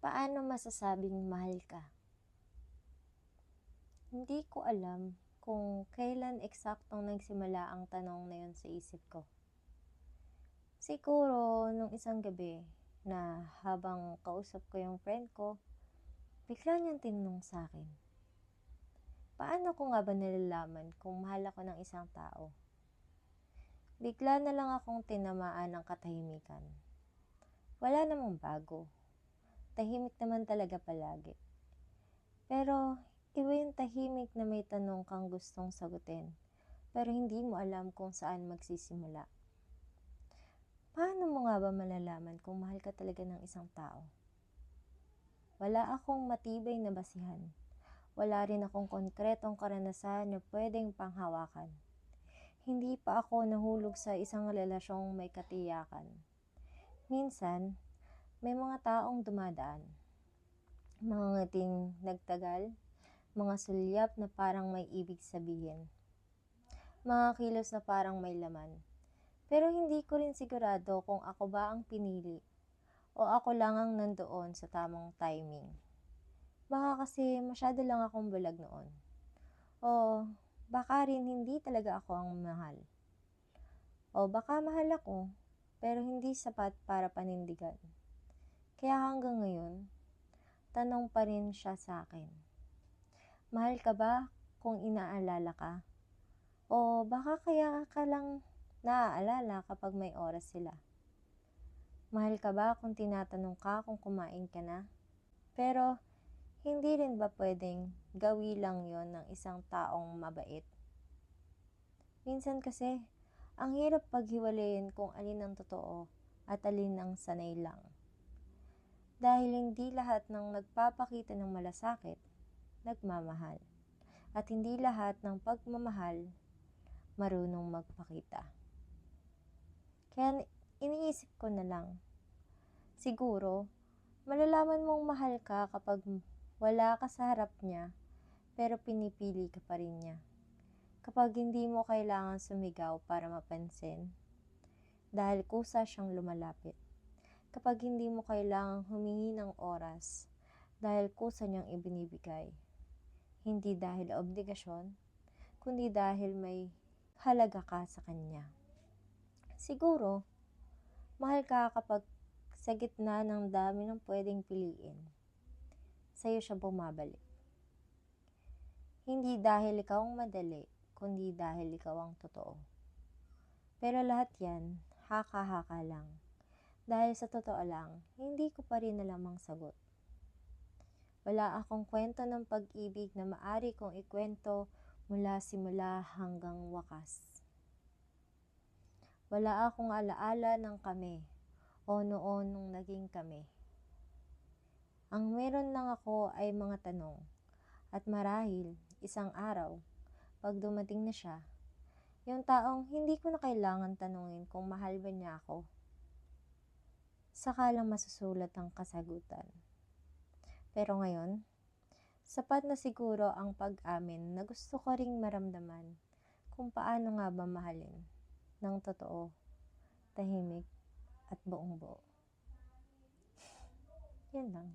Paano masasabing mahal ka? Hindi ko alam kung kailan eksaktong nagsimula ang tanong na yun sa isip ko. Siguro nung isang gabi na habang kausap ko yung friend ko, bigla niyang tinanong sa akin, paano ko nga ba nalalaman kung mahal ako ng isang tao? Bigla na lang akong tinamaan ng katahimikan. Wala namang bago. Tahimik naman talaga palagi. Pero iba yung tahimik na may tanong kang gustong sagutin, pero hindi mo alam kung saan magsisimula. Paano mo nga ba malalaman kung mahal ka talaga ng isang tao? Wala akong matibay na basihan. Wala rin akong konkretong karanasan na pwedeng panghawakan. Hindi pa ako nahulog sa isang relasyong may katiyakan. Minsan, may mga taong dumadaan. Mga ngating nagtagal, mga sulyap na parang may ibig sabihin. Mga kilos na parang may laman. Pero hindi ko rin sigurado kung ako ba ang pinili o ako lang ang nandoon sa tamang timing. Baka kasi masyado lang akong bulag noon. O baka rin hindi talaga ako ang mahal. O baka mahal ako, pero hindi sapat para panindigan. Kaya hanggang ngayon, tanong pa rin siya sa akin. Mahal ka ba kung inaalala ka? O baka kaya ka lang naaalala kapag may oras sila? Mahal ka ba kung tinatanong ka kung kumain ka na? Pero hindi rin ba pwedeng gawi lang yon ng isang taong mabait? Minsan kasi, ang hirap paghiwalayin kung alin ang totoo at alin ang sanay lang. Dahil hindi lahat ng nagpapakita ng malasakit, nagmamahal. At hindi lahat ng pagmamahal, marunong magpakita. Kaya iniisip ko na lang, siguro, malalaman mong mahal ka kapag wala ka sa harap niya, pero pinipili ka pa rin niya. Kapag hindi mo kailangan sumigaw para mapansin, dahil kusa siyang lumalapit. Kapag hindi mo kailangang humingi ng oras, dahil kusa niyang ibinibigay. Hindi dahil obligasyon, kundi dahil may halaga ka sa kanya. Siguro, mahal ka kapag sa gitna ng dami ng pwedeng piliin, sa'yo siya bumabalik. Hindi dahil ikaw ang madali, kundi dahil ikaw ang totoo. Pero lahat yan, haka-haka lang. Dahil sa totoo lang, hindi ko pa rin alam ang sagot. Wala akong kwento ng pag-ibig na maari kong ikwento mula simula hanggang wakas. Wala akong alaala ng kami o noon nung naging kami. Ang meron lang ako ay mga tanong at marahil isang araw, pag dumating na siya, yung taong hindi ko na kailangan tanungin kung mahal ba niya ako, saka lang masusulat ang kasagutan. Pero ngayon, sapat na siguro ang pag-amin na gusto ko ring maramdaman kung paano nga ba mahalin ng totoo, tahimik at buong buo. Yan lang.